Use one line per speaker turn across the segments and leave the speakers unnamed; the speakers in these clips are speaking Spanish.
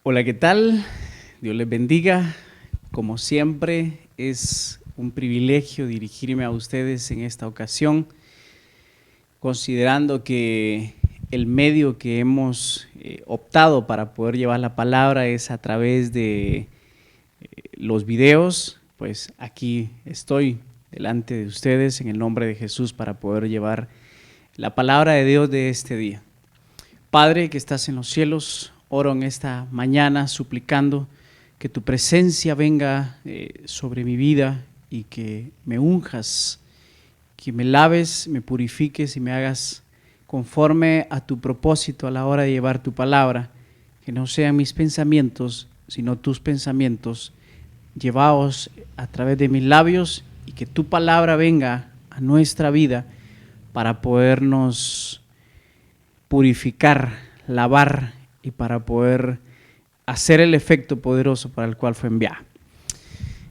Hola, ¿qué tal? Dios les bendiga. Como siempre, es un privilegio dirigirme a ustedes en esta ocasión, considerando que el medio que hemos optado para poder llevar la palabra es a través de los videos. Pues aquí estoy delante de ustedes en el nombre de Jesús para poder llevar la palabra de Dios de este día. Padre que estás en los cielos, oro en esta mañana suplicando que tu presencia venga sobre mi vida y que me unjas, que me laves, me purifiques y me hagas conforme a tu propósito a la hora de llevar tu palabra, que no sean mis pensamientos, sino tus pensamientos, llevados a través de mis labios, y que tu palabra venga a nuestra vida para podernos purificar, lavar y para poder hacer el efecto poderoso para el cual fue enviada.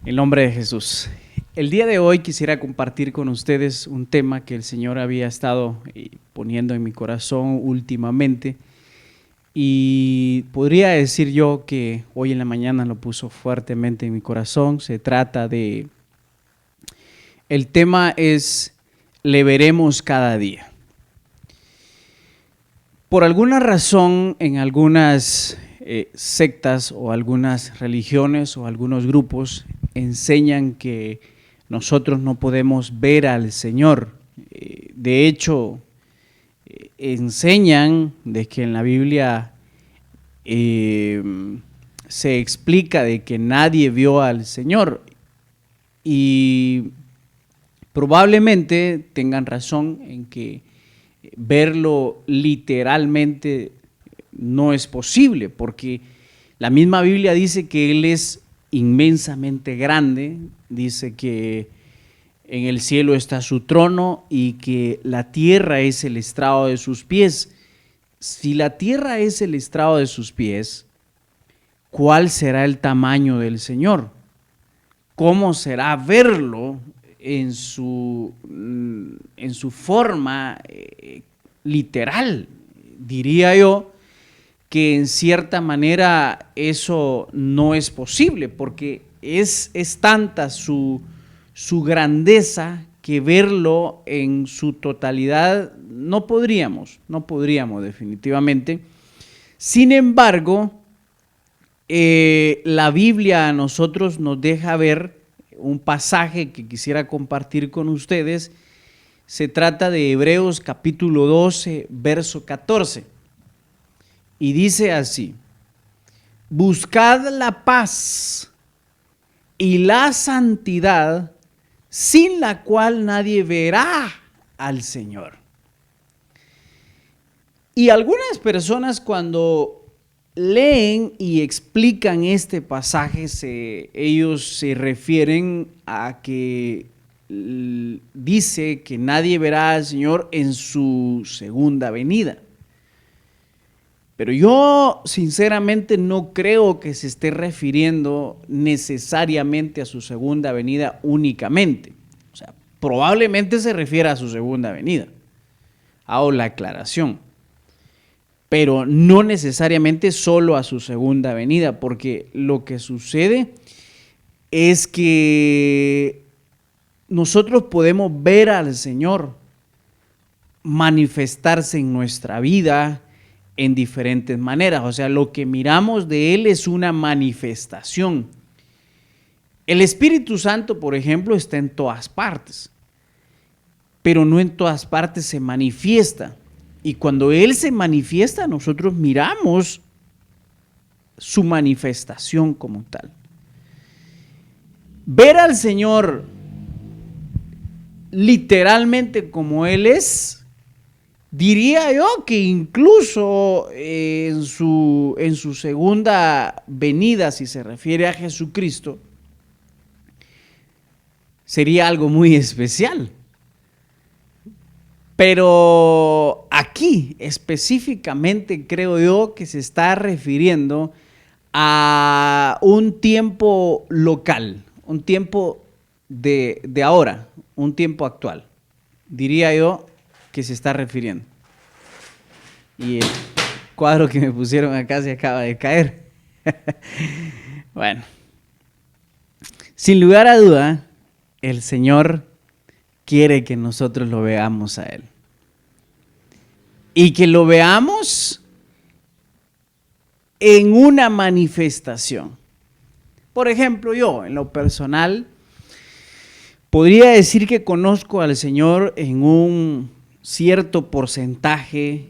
En nombre de Jesús. El día de hoy quisiera compartir con ustedes un tema que el Señor había estado poniendo en mi corazón últimamente, y podría decir yo que hoy en la mañana lo puso fuertemente en mi corazón. Se trata de, el tema es: le veremos cada día. Por alguna razón, en algunas sectas o algunas religiones o algunos grupos enseñan que nosotros no podemos ver al Señor. De hecho, enseñan de que en la Biblia se explica de que nadie vio al Señor, y probablemente tengan razón en que verlo literalmente no es posible, porque la misma Biblia dice que Él es inmensamente grande, dice que en el cielo está su trono y que la tierra es el estrado de sus pies. Si la tierra es el estrado de sus pies, ¿cuál será el tamaño del Señor? ¿Cómo será verlo en su forma literal? Diría yo que en cierta manera eso no es posible, porque es tanta su grandeza que verlo en su totalidad no podríamos definitivamente. Sin embargo, la Biblia a nosotros nos deja ver un pasaje que quisiera compartir con ustedes. Se trata de Hebreos capítulo 12, verso 14. Y dice así: buscad la paz y la santidad, sin la cual nadie verá al Señor. Y algunas personas, cuando leen y explican este pasaje, ellos se refieren a que dice que nadie verá al Señor en su segunda venida. Pero yo sinceramente no creo que se esté refiriendo necesariamente a su segunda venida únicamente. O sea, probablemente se refiere a su segunda venida. Hago la aclaración. Pero no necesariamente solo a su segunda venida, porque lo que sucede es que nosotros podemos ver al Señor manifestarse en nuestra vida en diferentes maneras. O sea, lo que miramos de Él es una manifestación. El Espíritu Santo, por ejemplo, está en todas partes, pero no en todas partes se manifiesta. Y cuando Él se manifiesta, nosotros miramos su manifestación como tal. Ver al Señor literalmente como Él es, diría yo que incluso en su segunda venida, si se refiere a Jesucristo, sería algo muy especial. Pero aquí específicamente creo yo que se está refiriendo a un tiempo local, un tiempo de ahora, un tiempo actual. Diría yo que se está refiriendo. Y el cuadro que me pusieron acá se acaba de caer. Bueno, sin lugar a duda, el Señor quiere que nosotros lo veamos a Él. Y que lo veamos en una manifestación. Por ejemplo, yo, en lo personal, podría decir que conozco al Señor en un cierto porcentaje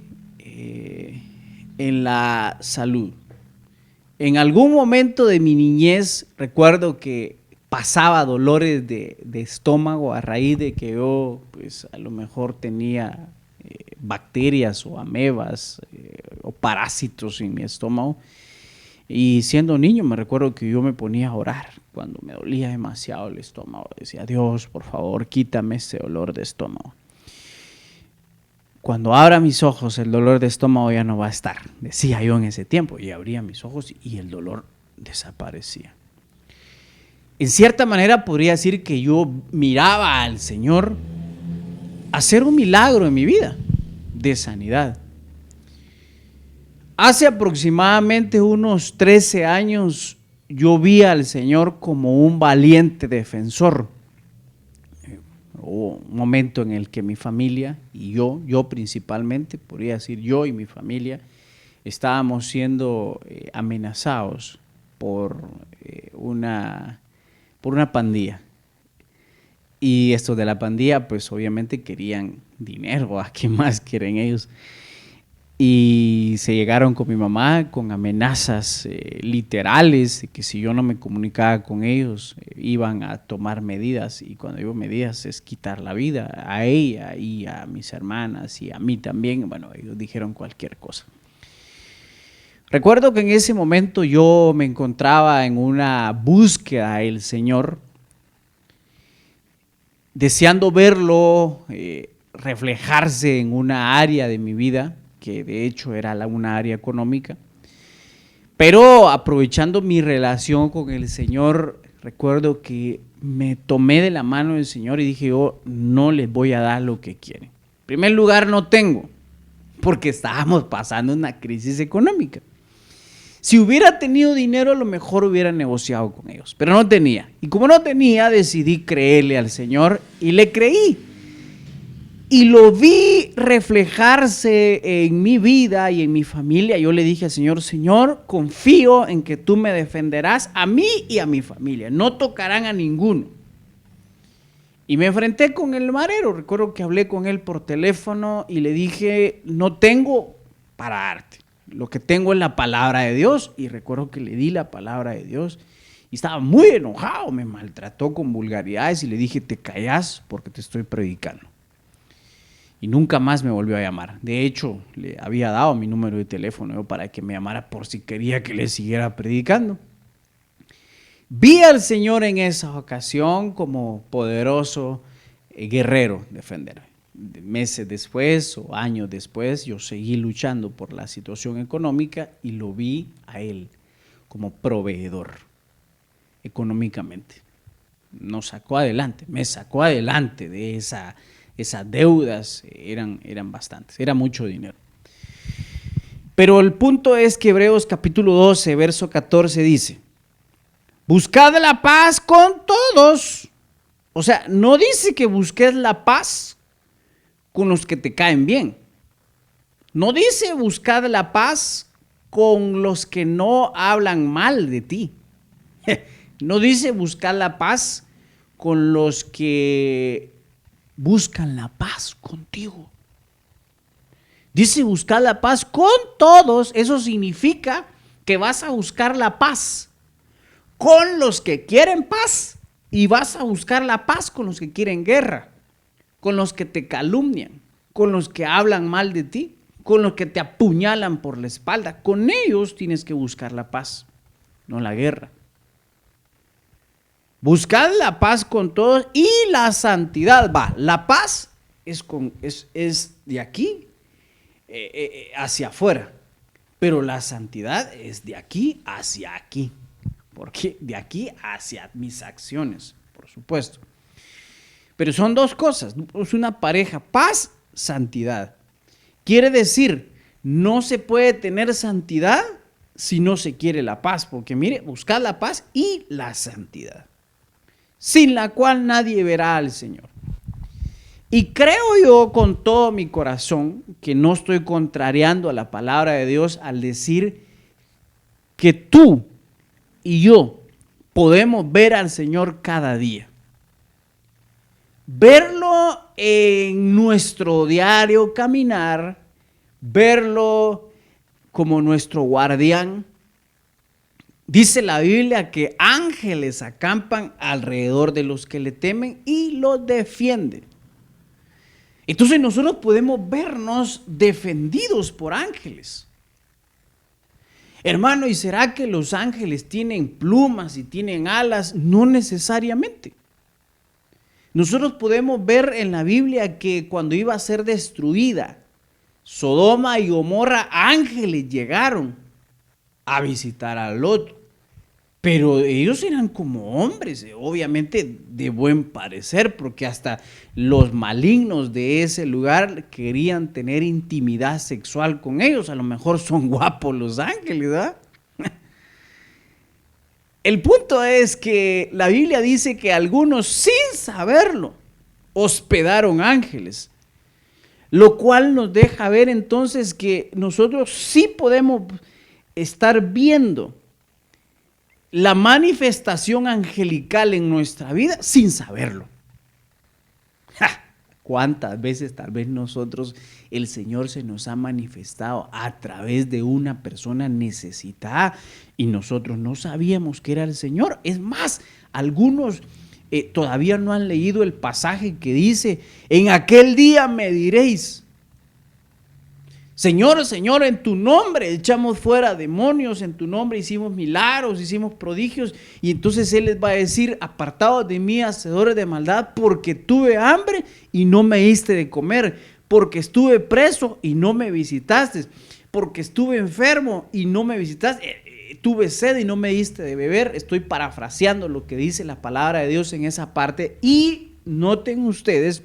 en la salud. En algún momento de mi niñez recuerdo que pasaba dolores de estómago a raíz de que yo, pues, a lo mejor tenía bacterias o amebas o parásitos en mi estómago. Y siendo niño me recuerdo que yo me ponía a orar cuando me dolía demasiado el estómago. Decía, Dios, por favor, quítame ese dolor de estómago. Cuando abra mis ojos, el dolor de estómago ya no va a estar, decía yo en ese tiempo. Y abría mis ojos y el dolor desaparecía. En cierta manera podría decir que yo miraba al Señor hacer un milagro en mi vida de sanidad. Hace aproximadamente unos 13 años yo vi al Señor como un valiente defensor. Hubo un momento en el que mi familia y yo principalmente, podría decir yo y mi familia, estábamos siendo amenazados por una pandilla. Y estos de la pandilla, pues obviamente querían dinero. ¿A qué más quieren ellos? Y se llegaron con mi mamá con amenazas literales de que si yo no me comunicaba con ellos iban a tomar medidas. Y cuando digo medidas es quitar la vida a ella y a mis hermanas y a mí también. Bueno, ellos dijeron cualquier cosa. Recuerdo que en ese momento yo me encontraba en una búsqueda del Señor, deseando verlo reflejarse en una área de mi vida, que de hecho era una área económica, pero aprovechando mi relación con el Señor, recuerdo que me tomé de la mano del Señor y dije, yo no les voy a dar lo que quieren. En primer lugar, no tengo, porque estábamos pasando una crisis económica. Si hubiera tenido dinero, a lo mejor hubiera negociado con ellos, pero no tenía. Y como no tenía, decidí creerle al Señor y le creí. Y lo vi reflejarse en mi vida y en mi familia. Yo le dije al Señor, Señor, confío en que tú me defenderás a mí y a mi familia. No tocarán a ninguno. Y me enfrenté con el marero. Recuerdo que hablé con él por teléfono y le dije, no tengo para darte. Lo que tengo es la palabra de Dios. Y recuerdo que le di la palabra de Dios. Y estaba muy enojado. Me maltrató con vulgaridades y le dije, te callas porque te estoy predicando. Y nunca más me volvió a llamar. De hecho, le había dado mi número de teléfono para que me llamara por si quería que le siguiera predicando. Vi al Señor en esa ocasión como poderoso guerrero defenderme. Meses después o años después, yo seguí luchando por la situación económica y lo vi a Él como proveedor económicamente. Nos sacó adelante, me sacó adelante de esas deudas, eran bastantes, era mucho dinero. Pero el punto es que Hebreos capítulo 12, verso 14 dice, buscad la paz con todos. O sea, no dice que busques la paz con los que te caen bien. No dice buscad la paz con los que no hablan mal de ti. No dice buscar la paz con los que buscan la paz contigo. Dice buscar la paz con todos. Eso significa que vas a buscar la paz con los que quieren paz y vas a buscar la paz con los que quieren guerra, con los que te calumnian, con los que hablan mal de ti, con los que te apuñalan por la espalda. Con ellos tienes que buscar la paz, no la guerra. Buscad la paz con todos y la santidad. La paz es de aquí hacia afuera, pero la santidad es de aquí hacia aquí, porque de aquí hacia mis acciones, por supuesto. Pero son dos cosas, es una pareja, paz, santidad. Quiere decir, no se puede tener santidad si no se quiere la paz, porque mire, buscad la paz y la santidad, sin la cual nadie verá al Señor. Y creo yo con todo mi corazón que no estoy contrariando a la palabra de Dios al decir que tú y yo podemos ver al Señor cada día. Verlo en nuestro diario caminar, verlo como nuestro guardián. Dice la Biblia que ángeles acampan alrededor de los que le temen y los defienden. Entonces nosotros podemos vernos defendidos por ángeles. Hermano, ¿y será que los ángeles tienen plumas y tienen alas? No necesariamente. Nosotros podemos ver en la Biblia que cuando iba a ser destruida Sodoma y Gomorra, ángeles llegaron a visitar a Lot. Pero ellos eran como hombres, obviamente de buen parecer, porque hasta los malignos de ese lugar querían tener intimidad sexual con ellos. A lo mejor son guapos los ángeles, ¿verdad? El punto es que la Biblia dice que algunos, sin saberlo, hospedaron ángeles, lo cual nos deja ver entonces que nosotros sí podemos estar viendo la manifestación angelical en nuestra vida sin saberlo. ¿Cuántas veces tal vez nosotros, el Señor se nos ha manifestado a través de una persona necesitada y nosotros no sabíamos que era el Señor? Es más, algunos todavía no han leído el pasaje que dice: en aquel día me diréis, Señor, Señor, en tu nombre echamos fuera demonios, en tu nombre hicimos milagros, hicimos prodigios. Y entonces Él les va a decir: apartados de mí, hacedores de maldad, porque tuve hambre y no me diste de comer, porque estuve preso y no me visitaste, porque estuve enfermo y no me visitaste, tuve sed y no me diste de beber. Estoy parafraseando lo que dice la palabra de Dios en esa parte. Y noten ustedes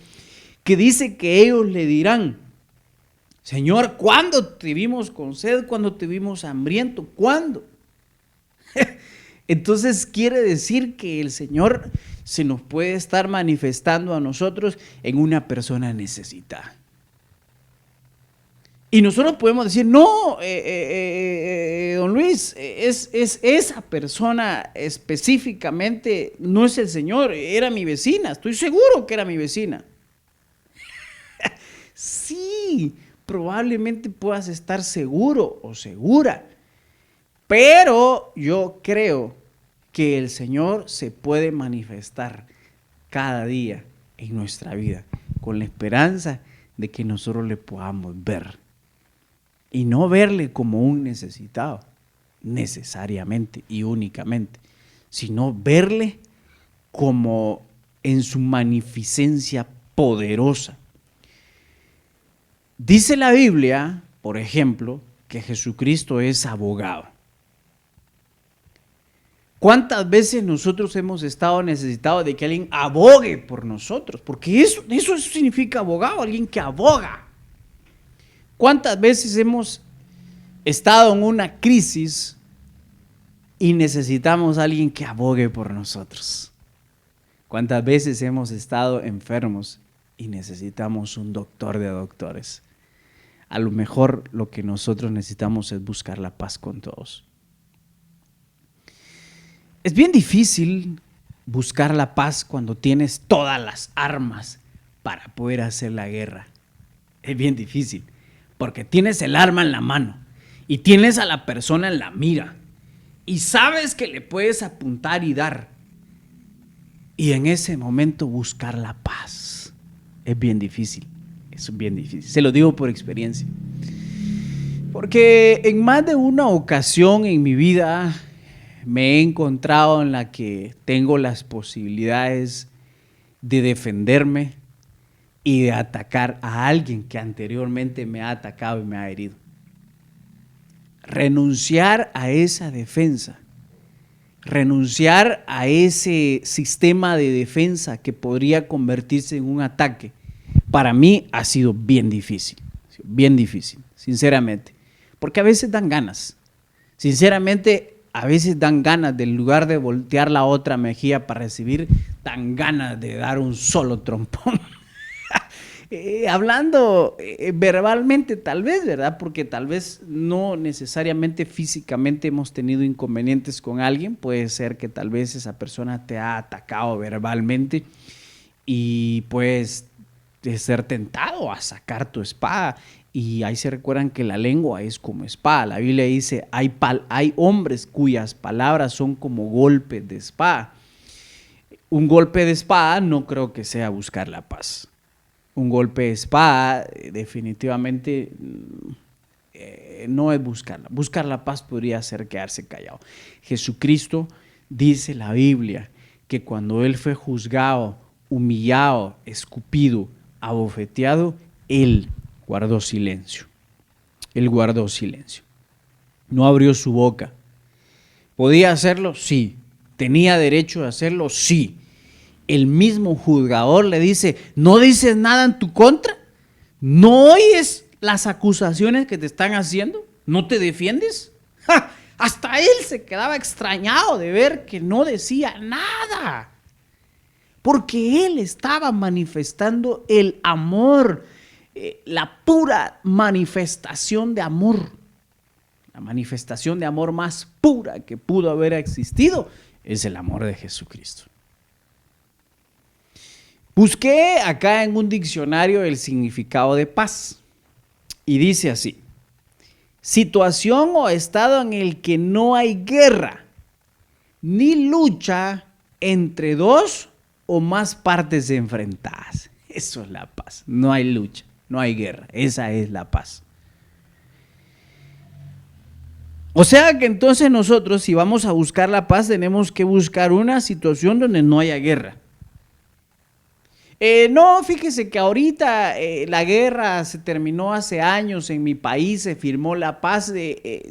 que dice que ellos le dirán: Señor, ¿cuándo te vimos con sed? ¿Cuándo te vimos hambriento? ¿Cuándo? Entonces quiere decir que el Señor se nos puede estar manifestando a nosotros en una persona necesitada. Y nosotros podemos decir: no, don Luis, es esa persona específicamente, no es el Señor, era mi vecina, estoy seguro que era mi vecina. Sí, probablemente puedas estar seguro o segura, pero yo creo que el Señor se puede manifestar cada día en nuestra vida con la esperanza de que nosotros le podamos ver y no verle como un necesitado necesariamente y únicamente, sino verle como en su magnificencia poderosa. Dice la Biblia, por ejemplo, que Jesucristo es abogado. ¿Cuántas veces nosotros hemos estado necesitados de que alguien abogue por nosotros? Porque eso significa abogado, alguien que aboga. ¿Cuántas veces hemos estado en una crisis y necesitamos a alguien que abogue por nosotros? ¿Cuántas veces hemos estado enfermos y necesitamos un doctor de doctores? A lo mejor lo que nosotros necesitamos es buscar la paz con todos. Es bien difícil buscar la paz cuando tienes todas las armas para poder hacer la guerra. Es bien difícil, porque tienes el arma en la mano y tienes a la persona en la mira y sabes que le puedes apuntar y dar. Y en ese momento buscar la paz es bien difícil. Es bien difícil, se lo digo por experiencia. Porque en más de una ocasión en mi vida me he encontrado en la que tengo las posibilidades de defenderme y de atacar a alguien que anteriormente me ha atacado y me ha herido. Renunciar a esa defensa, renunciar a ese sistema de defensa que podría convertirse en un ataque, para mí ha sido bien difícil, sinceramente, porque a veces dan ganas Sinceramente, a veces dan ganas, del lugar de voltear la otra mejilla para recibir, dan ganas de dar un solo trompón. Hablando verbalmente tal vez, ¿verdad? Porque tal vez no necesariamente físicamente hemos tenido inconvenientes con alguien. Puede ser que tal vez esa persona te ha atacado verbalmente y puedes ser tentado a sacar tu espada. Y ahí se recuerdan que la lengua es como espada. La Biblia dice, hay hombres cuyas palabras son como golpes de espada. Un golpe de espada no creo que sea buscar la paz. Un golpe de espada definitivamente no es buscarla. Buscar la paz podría ser quedarse callado. Jesucristo dice la Biblia que cuando Él fue juzgado, humillado, escupido, abofeteado, Él guardó silencio. Él guardó silencio. No abrió su boca. ¿Podía hacerlo? Sí. ¿Tenía derecho de hacerlo? Sí. El mismo juzgador le dice, ¿no dices nada en tu contra? ¿No oyes las acusaciones que te están haciendo? ¿No te defiendes? ¡Ja! Hasta él se quedaba extrañado de ver que no decía nada. Porque él estaba manifestando el amor, la pura manifestación de amor. La manifestación de amor más pura que pudo haber existido es el amor de Jesucristo. Busqué acá en un diccionario el significado de paz y dice así: situación o estado en el que no hay guerra ni lucha entre dos o más partes enfrentadas. Eso es la paz. No hay lucha, no hay guerra. Esa es la paz. O sea que entonces nosotros, si vamos a buscar la paz, tenemos que buscar una situación donde no haya guerra. No, fíjese que ahorita la guerra se terminó hace años en mi país, se firmó la paz.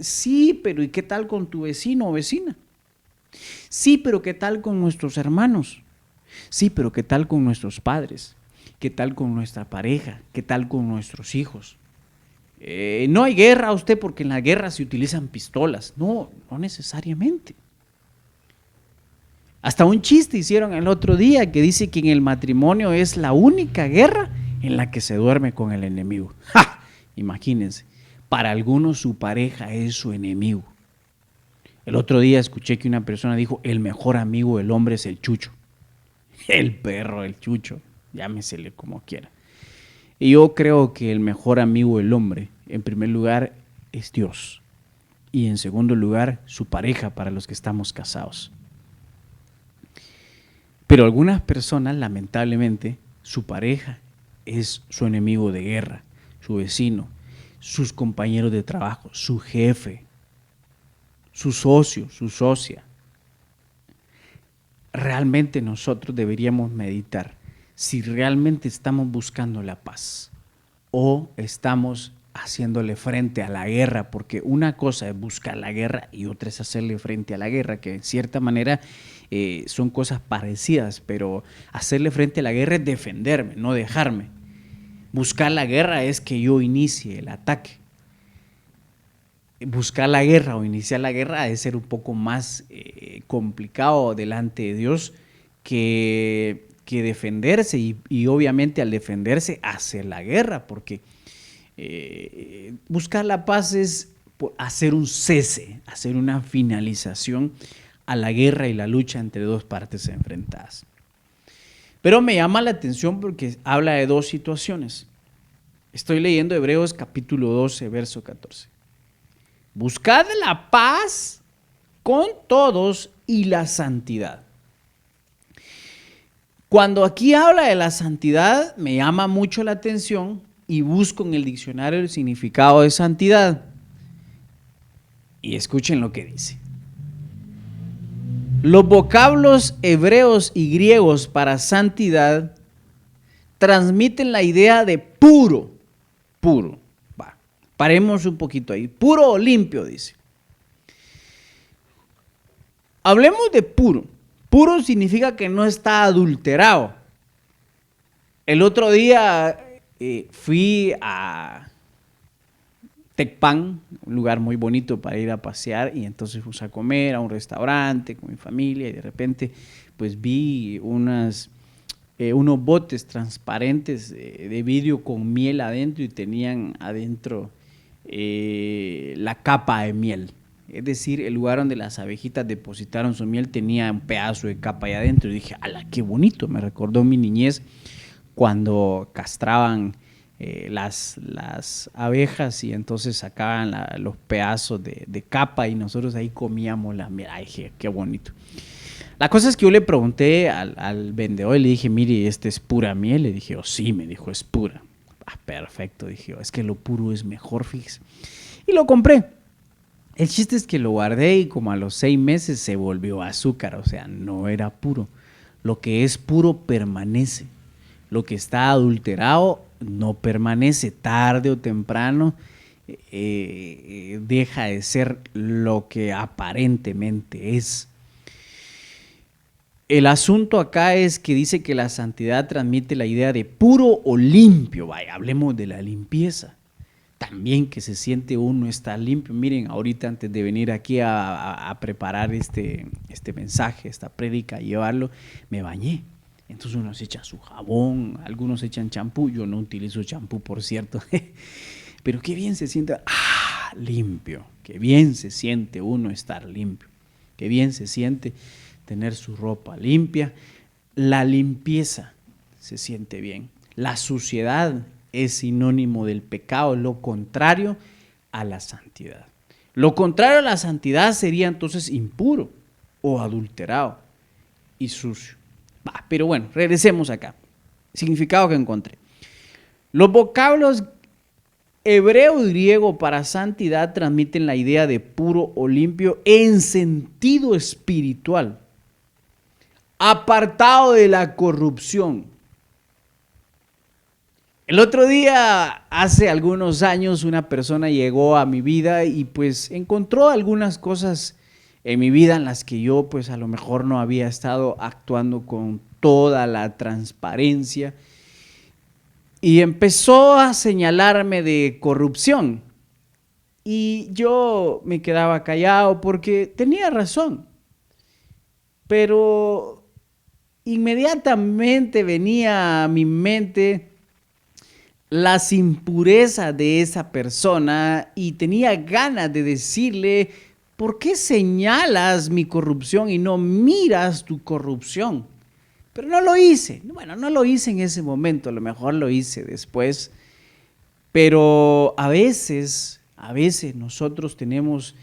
Sí, pero ¿y qué tal con tu vecino o vecina? Sí, pero ¿qué tal con nuestros hermanos? Sí, pero ¿qué tal con nuestros padres? ¿Qué tal con nuestra pareja? ¿Qué tal con nuestros hijos? No hay guerra a usted porque en la guerra se utilizan pistolas. No, no necesariamente. Hasta un chiste hicieron el otro día que dice que en el matrimonio es la única guerra en la que se duerme con el enemigo. ¡Ja! Imagínense, para algunos su pareja es su enemigo. El otro día escuché que una persona dijo, el mejor amigo del hombre es el chucho. El perro, el chucho, llámesele como quiera. Y yo creo que el mejor amigo del hombre, en primer lugar, es Dios. Y en segundo lugar, su pareja para los que estamos casados. Pero algunas personas, lamentablemente, su pareja es su enemigo de guerra, su vecino, sus compañeros de trabajo, su jefe, su socio, su socia. Realmente nosotros deberíamos meditar si realmente estamos buscando la paz o estamos haciéndole frente a la guerra, porque una cosa es buscar la guerra y otra es hacerle frente a la guerra, que en cierta manera son cosas parecidas, pero hacerle frente a la guerra es defenderme, no dejarme. Buscar la guerra es que yo inicie el ataque. Buscar la guerra o iniciar la guerra ha de ser un poco más complicado delante de Dios que defenderse y obviamente al defenderse hacer la guerra, porque buscar la paz es hacer un cese, hacer una finalización a la guerra y la lucha entre dos partes enfrentadas. Pero me llama la atención porque habla de dos situaciones. Estoy leyendo Hebreos capítulo 12, verso 14. Buscad la paz con todos y la santidad. Cuando aquí habla de la santidad, me llama mucho la atención y busco en el diccionario el significado de santidad. Y escuchen lo que dice. Los vocablos hebreos y griegos para santidad transmiten la idea de puro, puro. Va, paremos un poquito ahí. Puro o limpio, dice. Hablemos de puro. Puro significa que no está adulterado. El otro día fui a Tecpan, un lugar muy bonito para ir a pasear, y entonces fuimos a comer a un restaurante con mi familia y de repente pues vi unos botes transparentes de vidrio con miel adentro y tenían adentro la capa de miel. Es decir, el lugar donde las abejitas depositaron su miel tenía un pedazo de capa ahí adentro. Y dije, ¡ala, qué bonito! Me recordó mi niñez cuando castraban las abejas y entonces sacaban los pedazos de capa y nosotros ahí comíamos la miel. Ay, dije, qué bonito. La cosa es que yo le pregunté al vendedor y le dije, mire, ¿este es pura miel? Le dije, oh, sí, me dijo, es pura. Ah, perfecto, dije, es que lo puro es mejor, fíjese. Y lo compré. El chiste es que lo guardé y como a los 6 meses se volvió azúcar, o sea, no era puro. Lo que es puro permanece. Lo que está adulterado no permanece. Tarde o temprano deja de ser lo que aparentemente es. El asunto acá es que dice que la santidad transmite la idea de puro o limpio. Vaya, hablemos de la limpieza. También que se siente uno está limpio. Miren, ahorita antes de venir aquí a preparar este mensaje, esta prédica, llevarlo, me bañé. Entonces uno se echa su jabón, algunos echan champú. Yo no utilizo champú, por cierto. Pero qué bien se siente, limpio. Qué bien se siente uno estar limpio. Qué bien se siente tener su ropa limpia. La limpieza se siente bien. La suciedad es sinónimo del pecado, lo contrario a la santidad. Lo contrario a la santidad sería entonces impuro o adulterado y sucio. Pero bueno, regresemos acá. Significado que encontré. Los vocablos hebreo y griego para santidad transmiten la idea de puro o limpio en sentido espiritual, apartado de la corrupción. El otro día, hace algunos años, una persona llegó a mi vida y pues encontró algunas cosas en mi vida en las que yo pues a lo mejor no había estado actuando con toda la transparencia y empezó a señalarme de corrupción y yo me quedaba callado porque tenía razón, pero inmediatamente venía a mi mente las impurezas de esa persona y tenía ganas de decirle, ¿por qué señalas mi corrupción y no miras tu corrupción? Pero no lo hice. Bueno, no lo hice en ese momento, a lo mejor lo hice después. Pero a veces nosotros tenemos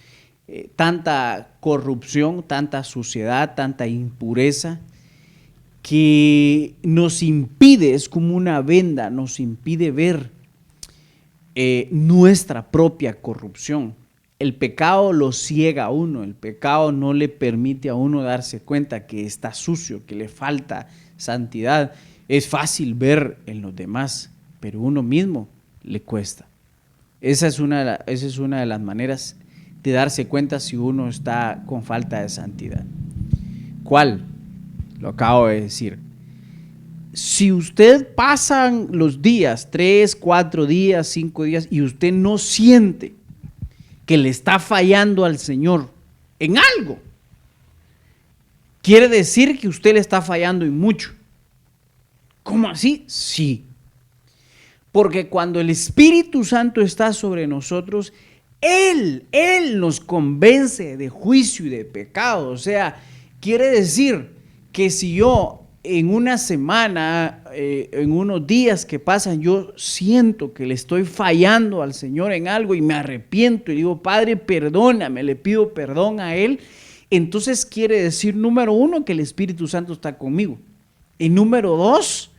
tanta corrupción, tanta suciedad, tanta impureza, que nos impide, es como una venda, nos impide ver nuestra propia corrupción. El pecado lo ciega a uno, el pecado no le permite a uno darse cuenta que está sucio, que le falta santidad. Es fácil ver en los demás, pero uno mismo le cuesta. Esa es una de las maneras de darse cuenta si uno está con falta de santidad. ¿Cuál? Lo acabo de decir. Si usted pasan los días, 3, 4 días, 5 días, y usted no siente que le está fallando al Señor en algo, quiere decir que usted le está fallando en mucho. ¿Cómo así? Sí. Porque cuando el Espíritu Santo está sobre nosotros, Él nos convence de juicio y de pecado. O sea, quiere decir que si yo en una semana, en unos días que pasan, yo siento que le estoy fallando al Señor en algo y me arrepiento y digo, Padre, perdóname, le pido perdón a Él, entonces quiere decir, número 1, que el Espíritu Santo está conmigo. Y número 2,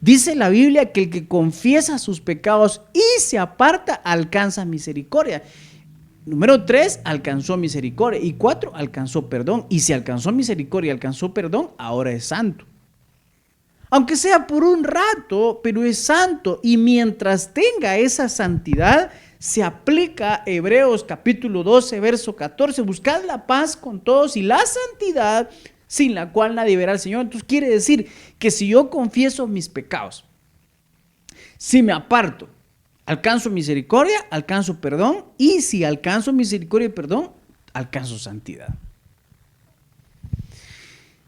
dice la Biblia que el que confiesa sus pecados y se aparta alcanza misericordia. Número 3, alcanzó misericordia. Y 4, alcanzó perdón. Y si alcanzó misericordia y alcanzó perdón, ahora es santo. Aunque sea por un rato, pero es santo. Y mientras tenga esa santidad, se aplica Hebreos capítulo 12, verso 14. Buscad la paz con todos y la santidad, sin la cual nadie verá al Señor. Entonces quiere decir que si yo confieso mis pecados, si me aparto, Alcanzo misericordia, alcanzo perdón, y si alcanzo misericordia y perdón, alcanzo santidad.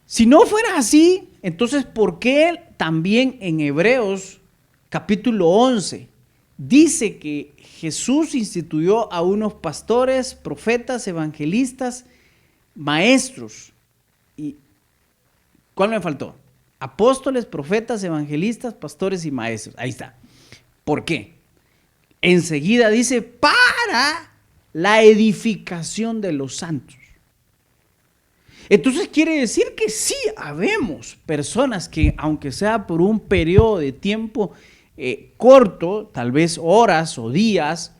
Si no fuera así, entonces ¿por qué también en Hebreos capítulo 11 dice que Jesús instituyó a unos pastores, profetas, evangelistas, maestros? ¿Y cuál me faltó? Apóstoles, profetas, evangelistas, pastores y maestros. Ahí está. ¿Por qué? Enseguida dice, para la edificación de los santos. Entonces quiere decir que sí habemos personas que, aunque sea por un periodo de tiempo corto, tal vez horas o días,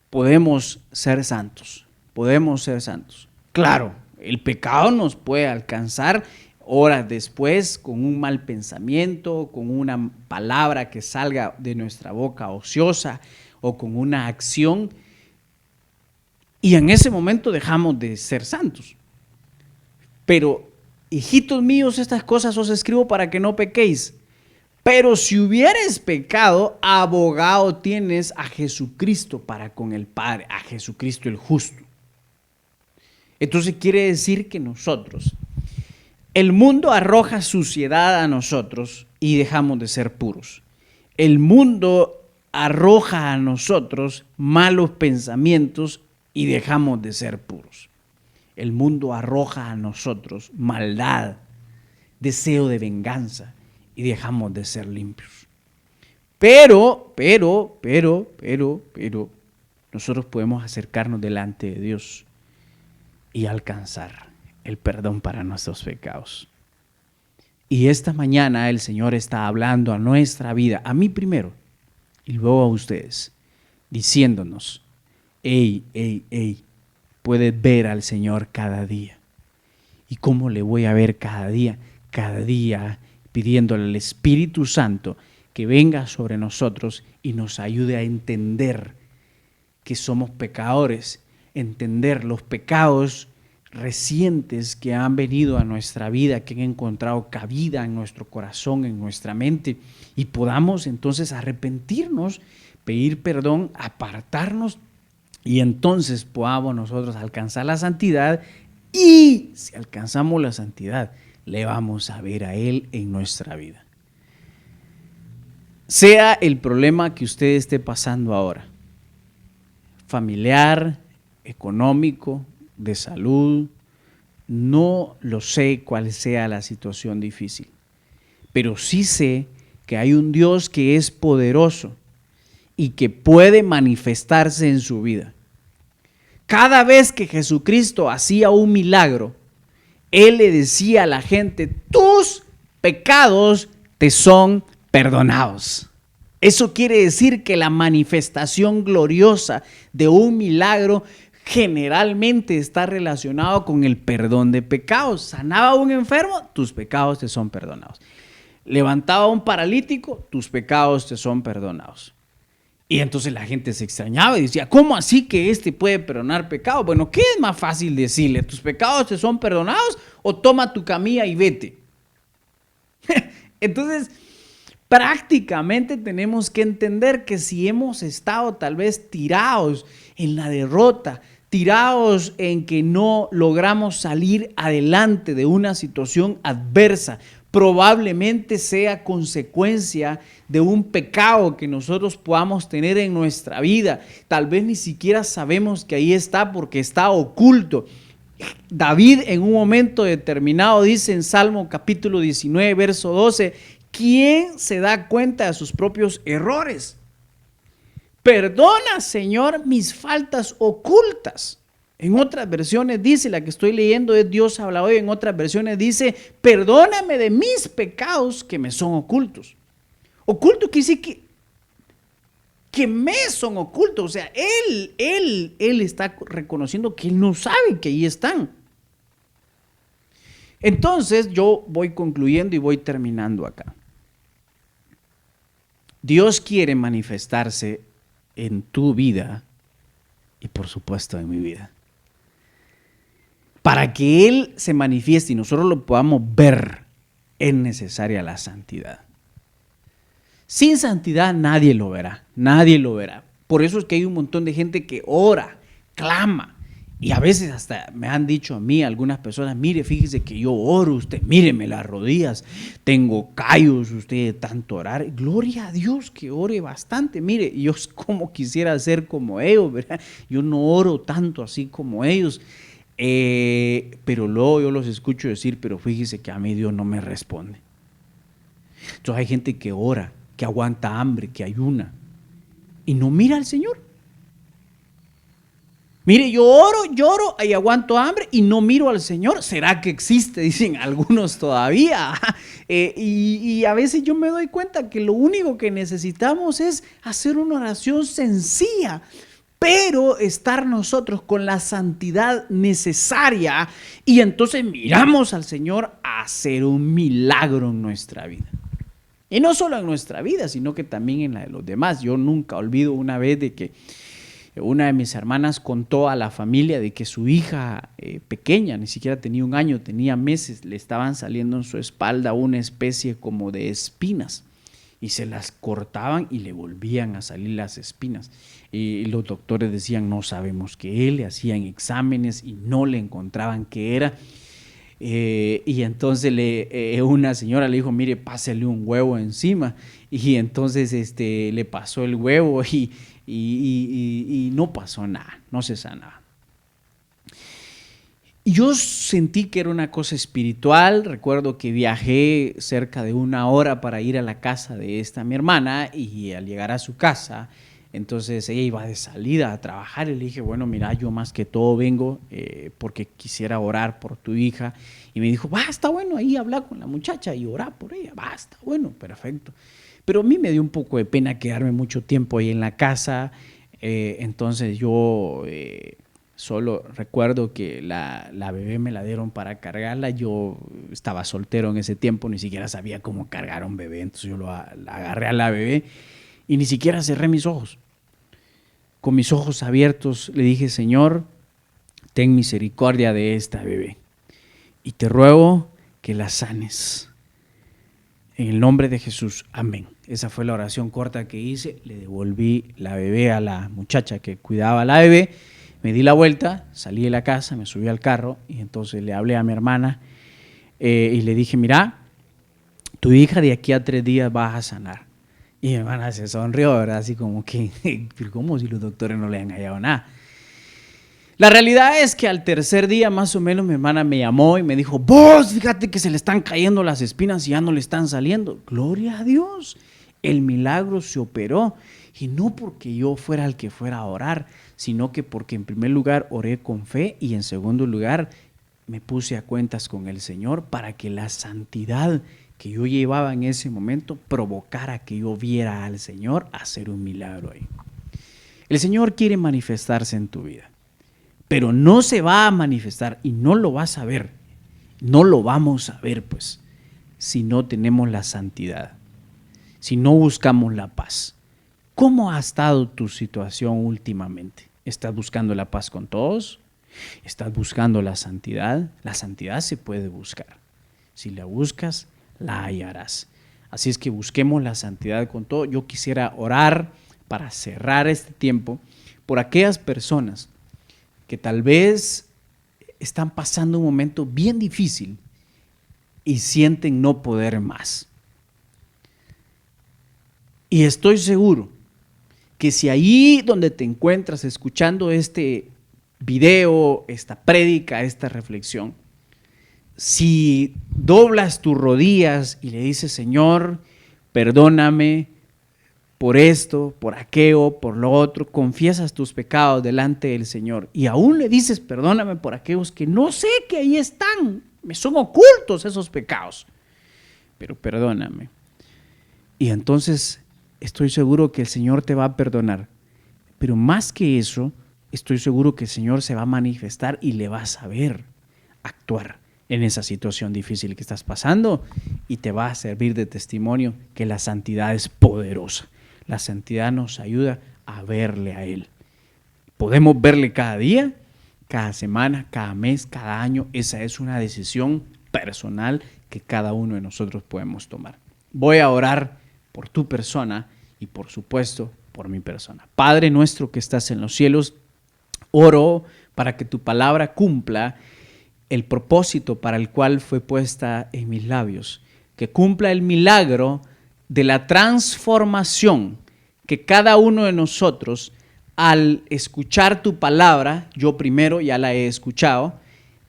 podemos ser santos. Podemos ser santos. Claro, el pecado nos puede alcanzar horas después con un mal pensamiento, con una palabra que salga de nuestra boca ociosa o con una acción, y en ese momento dejamos de ser santos. Pero, hijitos míos, estas cosas os escribo para que no pequéis. Pero si hubieres pecado, abogado tienes a Jesucristo para con el Padre, a Jesucristo el justo. Entonces quiere decir que nosotros, el mundo arroja suciedad a nosotros y dejamos de ser puros. El mundo arroja a nosotros malos pensamientos y dejamos de ser puros. El mundo arroja a nosotros maldad, deseo de venganza y dejamos de ser limpios. Pero, nosotros podemos acercarnos delante de Dios y alcanzar el perdón para nuestros pecados. Y esta mañana el Señor está hablando a nuestra vida, a mí primero y luego a ustedes, diciéndonos, hey, puedes ver al Señor cada día. ¿Y cómo le voy a ver cada día? Cada día pidiéndole al Espíritu Santo que venga sobre nosotros y nos ayude a entender que somos pecadores, entender los pecados recientes que han venido a nuestra vida, que han encontrado cabida en nuestro corazón, en nuestra mente, y podamos entonces arrepentirnos, pedir perdón, apartarnos, y entonces podamos nosotros alcanzar la santidad. Y si alcanzamos la santidad, le vamos a ver a Él en nuestra vida. Sea el problema que usted esté pasando ahora, familiar, económico, de salud, no lo sé cuál sea la situación difícil, pero sí sé que hay un Dios que es poderoso y que puede manifestarse en su vida. Cada vez que Jesucristo hacía un milagro, Él le decía a la gente, tus pecados te son perdonados. Eso quiere decir que la manifestación gloriosa de un milagro generalmente está relacionado con el perdón de pecados. Sanaba a un enfermo, tus pecados te son perdonados. Levantaba a un paralítico, tus pecados te son perdonados. Y entonces la gente se extrañaba y decía, ¿cómo así que este puede perdonar pecados? Bueno, ¿qué es más fácil decirle? ¿Tus pecados te son perdonados o toma tu camilla y vete? Entonces, prácticamente tenemos que entender que si hemos estado tal vez tirados en la derrota, tirados en que no logramos salir adelante de una situación adversa, probablemente sea consecuencia de un pecado que nosotros podamos tener en nuestra vida. Tal vez ni siquiera sabemos que ahí está porque está oculto. David en un momento determinado dice en Salmo capítulo 19, verso 12, ¿quién se da cuenta de sus propios errores? Perdona, Señor, mis faltas ocultas. En otras versiones dice, la que estoy leyendo es Dios habla hoy, en otras versiones dice, perdóname de mis pecados que me son ocultos. Oculto quiere decir que me son ocultos. O sea, él está reconociendo que él no sabe que ahí están. Entonces yo voy concluyendo y voy terminando acá. Dios quiere manifestarse en tu vida y por supuesto en mi vida. Para que Él se manifieste y nosotros lo podamos ver, es necesaria la santidad. Sin santidad nadie lo verá, nadie lo verá. Por eso es que hay un montón de gente que ora, clama. Y a veces hasta me han dicho a mí algunas personas, mire, fíjese que yo oro, usted míreme las rodillas, tengo callos, usted de tanto orar. Gloria a Dios que ore bastante. Mire, yo como quisiera ser como ellos, ¿verdad? Yo no oro tanto así como ellos. Pero luego yo los escucho decir, pero fíjese que a mí Dios no me responde. Entonces hay gente que ora, que aguanta hambre, que ayuna y no mira al Señor. Mire, yo oro, lloro y aguanto hambre y no miro al Señor. ¿Será que existe? Dicen algunos todavía. Y a veces yo me doy cuenta que lo único que necesitamos es hacer una oración sencilla, pero estar nosotros con la santidad necesaria y entonces miramos al Señor a hacer un milagro en nuestra vida. Y no solo en nuestra vida, sino que también en la de los demás. Yo nunca olvido una vez de que una de mis hermanas contó a la familia de que su hija pequeña, ni siquiera tenía 1 año, tenía meses, le estaban saliendo en su espalda una especie como de espinas y se las cortaban y le volvían a salir las espinas. Y los doctores decían, no sabemos qué es, le hacían exámenes y no le encontraban qué era. Y entonces una señora le dijo, mire, pásele un huevo encima. Y entonces le pasó el huevo y no pasó nada, no se sanaba. Y yo sentí que era una cosa espiritual. Recuerdo que viajé cerca de 1 hora para ir a la casa de mi hermana, y al llegar a su casa, entonces ella iba de salida a trabajar y le dije, bueno, mira, yo más que todo vengo porque quisiera orar por tu hija. Y me dijo, está bueno, ahí habla con la muchacha y orar por ella, está bueno, perfecto. Pero a mí me dio un poco de pena quedarme mucho tiempo ahí en la casa, entonces yo solo recuerdo que la bebé me la dieron para cargarla. Yo estaba soltero en ese tiempo, ni siquiera sabía cómo cargar a un bebé, entonces yo la agarré a la bebé y ni siquiera cerré mis ojos. Con mis ojos abiertos le dije, Señor, ten misericordia de esta bebé y te ruego que la sanes. En el nombre de Jesús, amén. Esa fue la oración corta que hice. Le devolví la bebé a la muchacha que cuidaba a la bebé. Me di la vuelta, salí de la casa, me subí al carro y entonces le hablé a mi hermana y le dije, mira, tu hija de aquí a 3 días va a sanar. Y mi hermana se sonrió, ¿verdad? Así como que, ¿cómo si los doctores no le han hallado nada? La realidad es que al 3er día más o menos mi hermana me llamó y me dijo, vos, fíjate que se le están cayendo las espinas y ya no le están saliendo. Gloria a Dios, el milagro se operó. Y no porque yo fuera el que fuera a orar, sino que porque en primer lugar oré con fe y en segundo lugar me puse a cuentas con el Señor para que la santidad que yo llevaba en ese momento provocara que yo viera al Señor hacer un milagro ahí. El Señor quiere manifestarse en tu vida, pero no se va a manifestar y no lo vas a ver, no lo vamos a ver pues, si no tenemos la santidad, si no buscamos la paz. ¿Cómo ha estado tu situación últimamente? ¿Estás buscando la paz con todos? ¿Estás buscando la santidad? La santidad se puede buscar. Si la buscas, la hallarás. Así es que busquemos la santidad con todo. Yo quisiera orar para cerrar este tiempo por aquellas personas que tal vez están pasando un momento bien difícil y sienten no poder más. Y estoy seguro que si ahí donde te encuentras escuchando este video, esta prédica, esta reflexión, si doblas tus rodillas y le dices, Señor, perdóname por esto, por aquello, por lo otro, confiesas tus pecados delante del Señor y aún le dices, perdóname por aquellos que no sé que ahí están, me son ocultos esos pecados, pero perdóname. Y entonces estoy seguro que el Señor te va a perdonar, pero más que eso, estoy seguro que el Señor se va a manifestar y le va a saber actuar en esa situación difícil que estás pasando y te va a servir de testimonio que la santidad es poderosa. La santidad nos ayuda a verle a Él. Podemos verle cada día, cada semana, cada mes, cada año. Esa es una decisión personal que cada uno de nosotros podemos tomar. Voy a orar por tu persona y por supuesto por mi persona. Padre nuestro que estás en los cielos, oro para que tu palabra cumpla el propósito para el cual fue puesta en mis labios, que cumpla el milagro de la transformación que cada uno de nosotros al escuchar tu palabra, yo primero ya la he escuchado,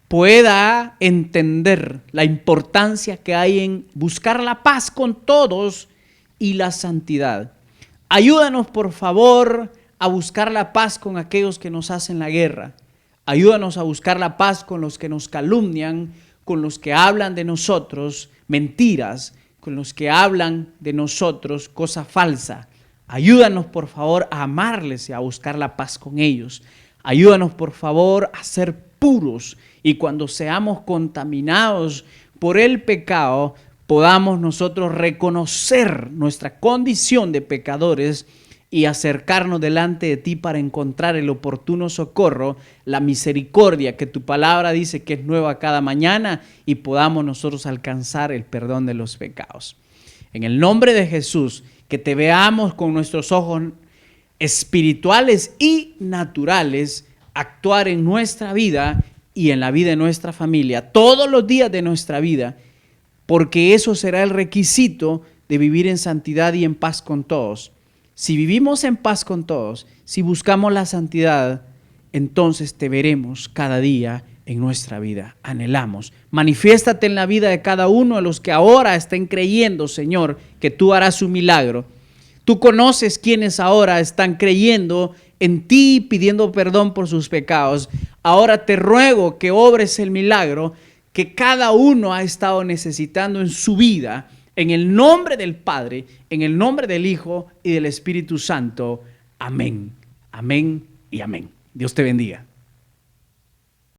pueda entender la importancia que hay en buscar la paz con todos y la santidad. Ayúdanos, por favor, a buscar la paz con aquellos que nos hacen la guerra. Ayúdanos a buscar la paz con los que nos calumnian, con los que hablan de nosotros mentiras, con los que hablan de nosotros cosa falsa. Ayúdanos, por favor, a amarles y a buscar la paz con ellos. Ayúdanos, por favor, a ser puros y cuando seamos contaminados por el pecado, podamos nosotros reconocer nuestra condición de pecadores y acercarnos delante de ti para encontrar el oportuno socorro, la misericordia que tu palabra dice que es nueva cada mañana y podamos nosotros alcanzar el perdón de los pecados. En el nombre de Jesús, que te veamos con nuestros ojos espirituales y naturales, actuar en nuestra vida y en la vida de nuestra familia, todos los días de nuestra vida, porque eso será el requisito de vivir en santidad y en paz con todos. Si vivimos en paz con todos, si buscamos la santidad, entonces te veremos cada día en nuestra vida. Anhelamos. Manifiéstate en la vida de cada uno de los que ahora estén creyendo, Señor, que tú harás un milagro. Tú conoces quienes ahora están creyendo en ti, pidiendo perdón por sus pecados. Ahora te ruego que obres el milagro que cada uno ha estado necesitando en su vida, en el nombre del Padre, en el nombre del Hijo y del Espíritu Santo. Amén, amén y amén. Dios te bendiga.